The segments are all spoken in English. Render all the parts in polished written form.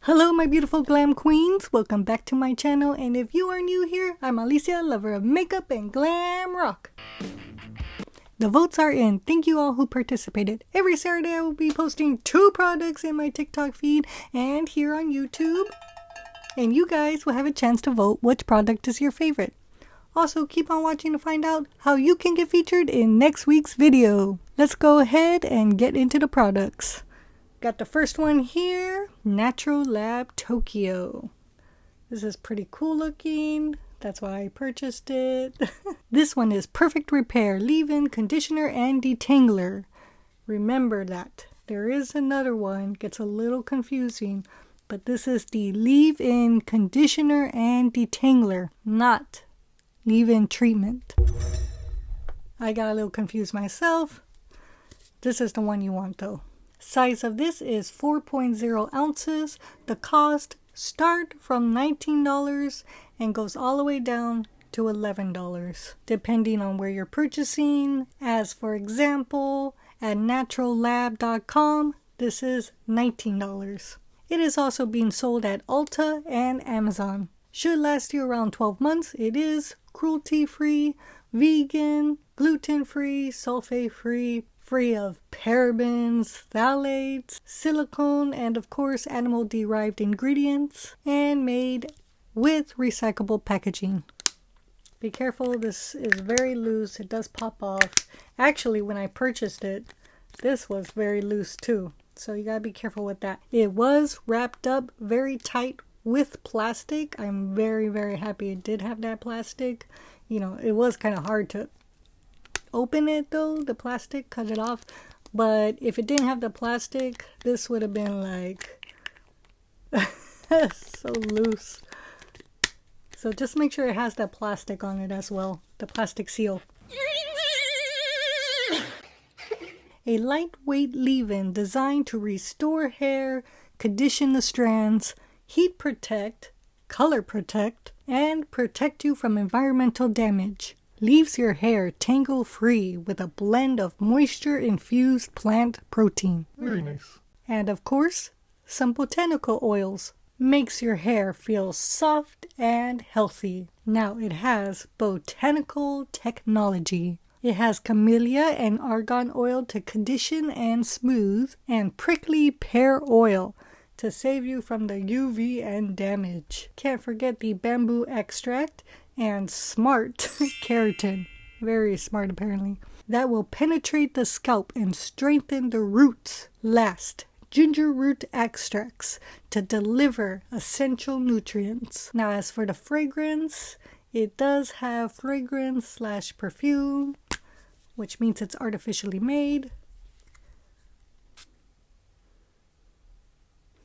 Hello my beautiful glam queens, welcome back to my channel, and if you are new here, I'm Alicia, lover of makeup and glam rock. The votes are in. Thank you all who participated. Every Saturday I will be posting 2 products in my TikTok feed and here on YouTube. And you guys will have a chance to vote which product is your favorite. Also, keep on watching to find out how you can get featured in next week's video. Let's go ahead and get into the products. Got the first one here, Natural Lab Tokyo. This is pretty cool looking. That's why I purchased it. This one is Perfect Repair, Leave-In Conditioner and Detangler. Remember that. There is another one, gets a little confusing, but this is the Leave-In Conditioner and Detangler, not leave-in treatment. I got a little confused myself. This is the one you want though. Size of this is 4.0 ounces. The cost start from $19 and goes all the way down to $11 depending on where you're purchasing. As for example, at naturallab.com, this is $19. It is also being sold at Ulta and Amazon. Should last you around 12 months. It is cruelty-free, vegan, gluten-free, sulfate-free, free of parabens, phthalates, silicone, and of course animal-derived ingredients, and made with recyclable packaging. Be careful, this is very loose. It does pop off. Actually, when I purchased it, this was very loose too, so you gotta be careful with that. It was wrapped up very tight with plastic. I'm very happy it did have that plastic. You know, it was kind of hard to open it though, the plastic, cut it off, but if it didn't have the plastic, this would have been like so loose. So just make sure it has that plastic on it as well, the plastic seal. A lightweight leave-in designed to restore hair, condition the strands, heat protect, color protect, and protect you from environmental damage. Leaves your hair tangle free with a blend of moisture infused plant protein. Very nice. And of course, some botanical oils. Makes your hair feel soft and healthy. Now it has botanical technology. It has camellia and argan oil to condition and smooth, and prickly pear oil to save you from the UV and damage. Can't forget the bamboo extract and smart keratin, very smart apparently, that will penetrate the scalp and strengthen the roots. Last, ginger root extracts to deliver essential nutrients. Now as for the fragrance, it does have fragrance / perfume, which means it's artificially made.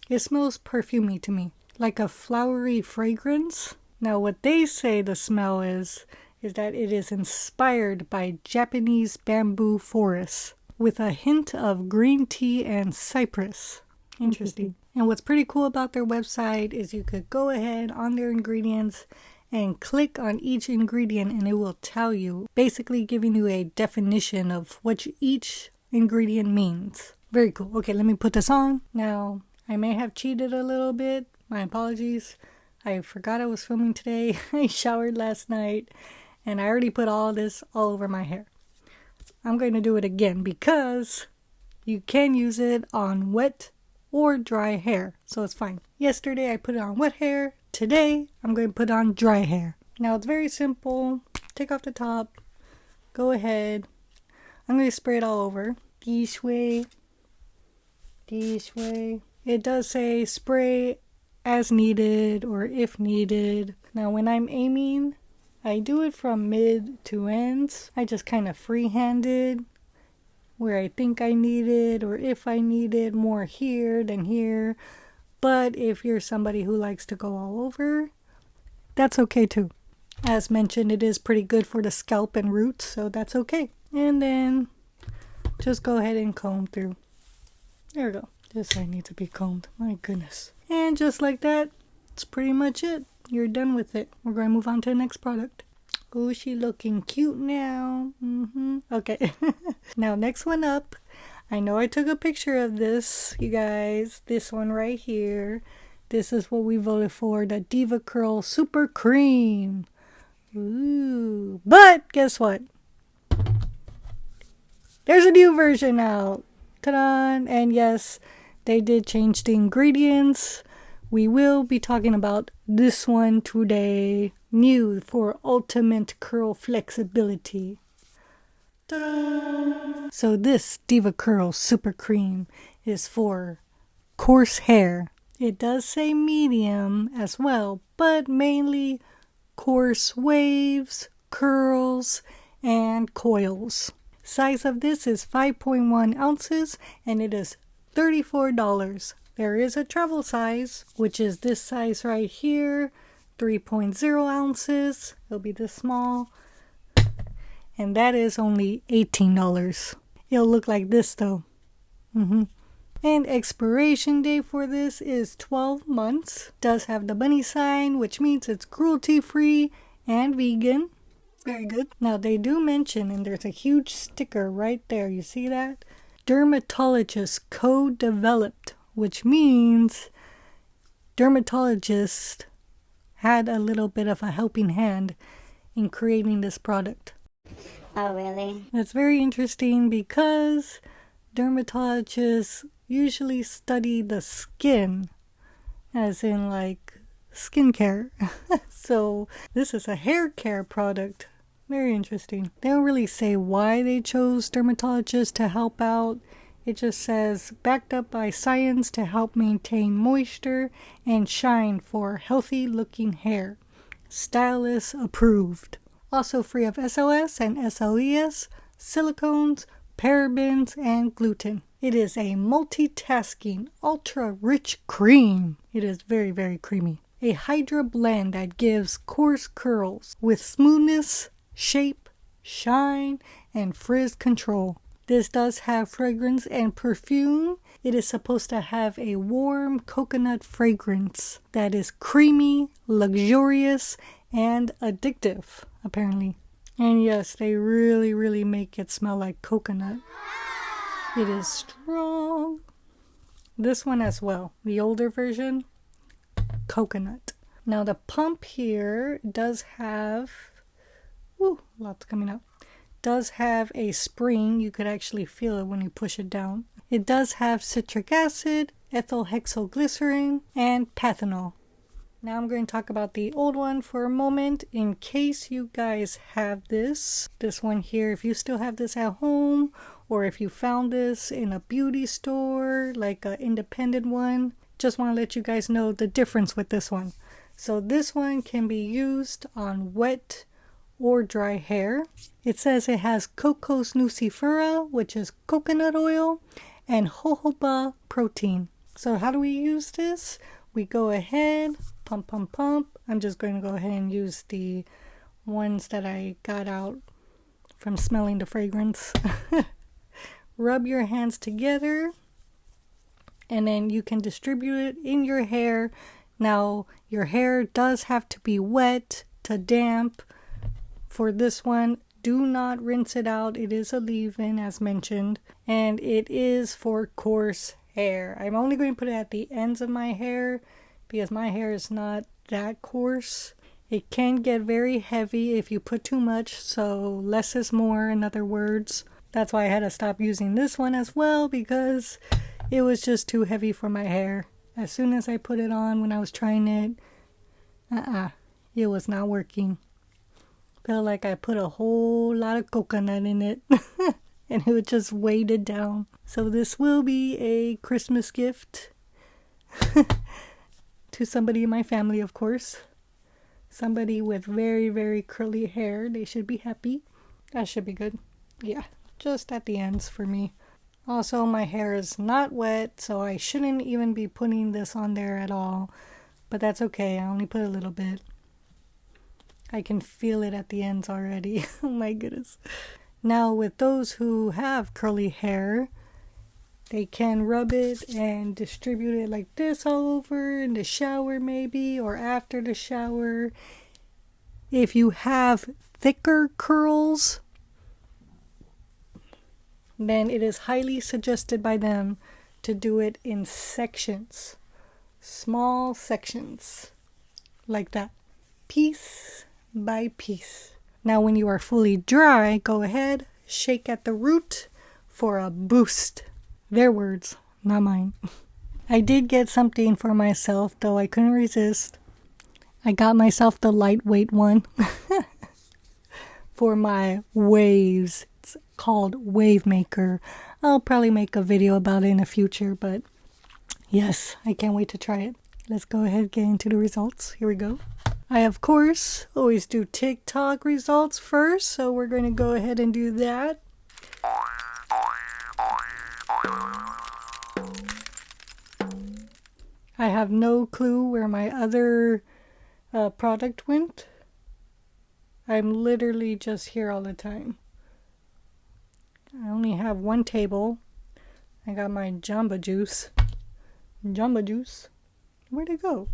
It smells perfumey to me, like a flowery fragrance. Now what they say the smell is that it is inspired by Japanese bamboo forests with a hint of green tea and cypress. Interesting. And what's pretty cool about their website is you could go ahead on their ingredients and click on each ingredient and it will tell you, basically giving you a definition of what each ingredient means. Very cool. Okay, let me put this on. Now, I may have cheated a little bit. My apologies. I forgot I was filming today. I showered last night and I already put all this all over my hair. I'm going to do it again because you can use it on wet or dry hair, so it's fine. Yesterday I put it on wet hair. Today I'm going to put it on dry hair. Now it's very simple. Take off the top. Go ahead. I'm going to spray it all over. This way. This way. It does say spray as needed or if needed. Now when I'm aiming, I do it from mid to ends. I just kind of free-handed where I think I need it or if I need it more here than here. But if you're somebody who likes to go all over, that's okay too. As mentioned, it is pretty good for the scalp and roots, so that's okay. And then just go ahead and comb through. There we go. This side needs to be combed. My goodness. And just like that, that's pretty much it. You're done with it. We're going to move on to the next product. Oh, she looking cute now. Okay. Now, next one up. I know I took a picture of this, you guys. This one right here. This is what we voted for, the DevaCurl SuperCream. Ooh. But guess what? There's a new version out. Ta-da! And yes, they did change the ingredients. We will be talking about this one today. New for ultimate curl flexibility. Ta-da! So this DevaCurl SuperCream is for coarse hair. It does say medium as well, but mainly coarse waves, curls, and coils. Size of this is 5.1 ounces and it is $34. There is a travel size, which is this size right here, 3.0 ounces. It'll be this small. And that is only $18. It'll look like this though. And expiration date for this is 12 months. Does have the bunny sign, which means it's cruelty free and vegan. Very good. Now they do mention, and there's a huge sticker right there. You see that? Dermatologist co-developed, which means dermatologists had a little bit of a helping hand in creating this product. Oh, really? That's very interesting because dermatologists usually study the skin, as in like skincare. So this is a hair care product. Very interesting. They don't really say why they chose dermatologists to help out. It just says backed up by science to help maintain moisture and shine for healthy looking hair. Stylist approved. Also free of SOS and SLES, silicones, parabens, and gluten. It is a multitasking, ultra-rich cream. It is very, very creamy. A Hydra blend that gives coarse curls with smoothness, shape, shine, and frizz control. This does have fragrance and perfume. It is supposed to have a warm coconut fragrance that is creamy, luxurious, and addictive, apparently. And yes, they really, really make it smell like coconut. It is strong. This one as well, the older version, coconut. Now the pump here does have, lots coming out. Does have a spring. You could actually feel it when you push it down. It does have citric acid, ethyl hexylglycerin, and pathanol. Now I'm going to talk about the old one for a moment in case you guys have this. This one here, if you still have this at home or if you found this in a beauty store, like an independent one, just want to let you guys know the difference with this one. So this one can be used on wet or dry hair. It says it has Cocos nucifera, which is coconut oil, and jojoba protein. So how do we use this? We go ahead, pump, pump, pump. I'm just going to go ahead and use the ones that I got out from smelling the fragrance. Rub your hands together and then you can distribute it in your hair. Now, your hair does have to be wet to damp. For this one, do not rinse it out. It is a leave-in, as mentioned, and it is for coarse hair. I'm only going to put it at the ends of my hair because my hair is not that coarse. It can get very heavy if you put too much, so less is more, in other words. That's why I had to stop using this one as well, because it was just too heavy for my hair. As soon as I put it on when I was trying it, it was not working. Felt like I put a whole lot of coconut in it and it would just weighed it down. So this will be a Christmas gift to somebody in my family, of course. Somebody with very, very curly hair. They should be happy. That should be good. Yeah, just at the ends for me. Also, my hair is not wet, so I shouldn't even be putting this on there at all. But that's okay. I only put a little bit. I can feel it at the ends already. Oh my goodness. Now with those who have curly hair, they can rub it and distribute it like this all over in the shower maybe, or after the shower. If you have thicker curls, then it is highly suggested by them to do it in sections. small sections like that, piece by piece. Now when you are fully dry, go ahead, shake at the root for a boost. Their words, not mine. I did get something for myself, though I couldn't resist. I got myself the lightweight one for my waves. It's called Wave Maker. I'll probably make a video about it in the future, but yes, I can't wait to try it. Let's go ahead and get into the results. Here we go. I, of course, always do TikTok results first, so we're going to go ahead and do that. I have no clue where my other product went. I'm literally just here all the time. I only have one table. I got my Jamba Juice. Jamba Juice? Where'd it go?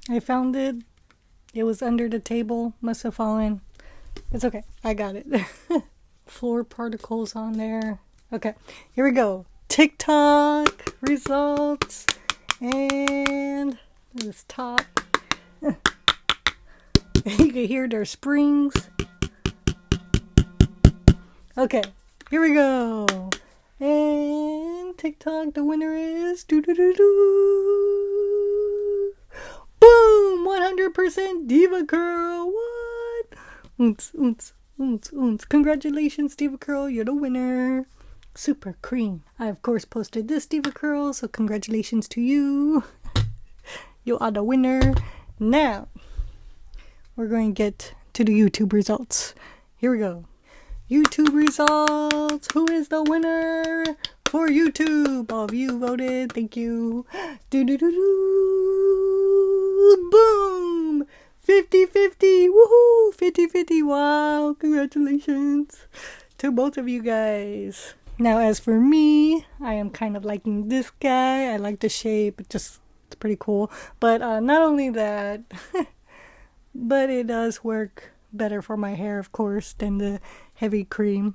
I found it. It was under the table. Must have fallen. It's okay. I got it. Floor particles on there. Okay. Here we go. TikTok results. And this top. You can hear their springs. Okay. Here we go. And TikTok, the winner is boom, 100% DevaCurl. What? Congratulations, DevaCurl, you're the winner. SuperCream. I of course posted this DevaCurl, so congratulations to you. You are the winner. Now we're going to get to the YouTube results. Here we go. YouTube results. Who is the winner for YouTube? All of you voted. Thank you. Boom! 50-50. Woohoo! 50-50. Wow. Congratulations to both of you guys. Now, as for me, I am kind of liking this guy. I like the shape. It's pretty cool. But not only that, but it does work better for my hair, of course, than the heavy cream.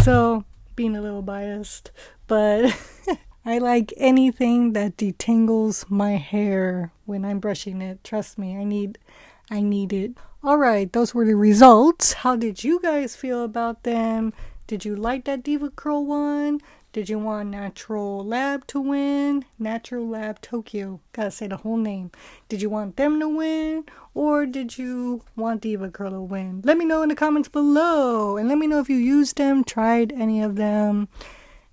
So, being a little biased, but I like anything that detangles my hair when I'm brushing it. Trust me, I need it. Alright, those were the results. How did you guys feel about them? Did you like that DevaCurl one? Did you want Natural Lab to win? Natural Lab Tokyo. Gotta say the whole name. Did you want them to win? Or did you want DevaCurl to win? Let me know in the comments below. And let me know if you used them, tried any of them.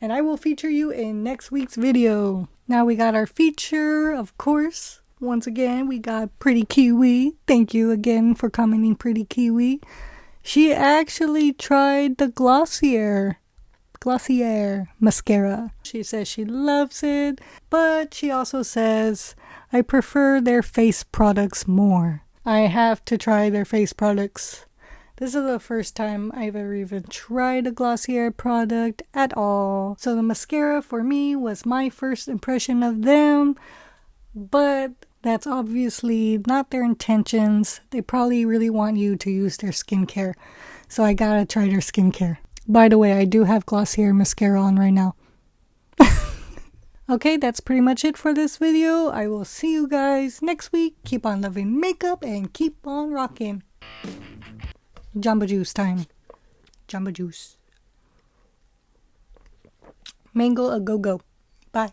And I will feature you in next week's video. Now we got our feature, of course. Once again, we got Pretty Kiwi. Thank you again for commenting, Pretty Kiwi. She actually tried the Glossier mascara. She says she loves it, but she also says, I prefer their face products more. I have to try their face products. This is the first time I've ever even tried a Glossier product at all. So the mascara for me was my first impression of them, but that's obviously not their intentions. They probably really want you to use their skincare. So I gotta try their skincare. By the way, I do have Glossier mascara on right now. Okay, that's pretty much it for this video. I will see you guys next week. Keep on loving makeup and keep on rocking. Jamba Juice time. Jamba Juice. Mango a go-go. Bye.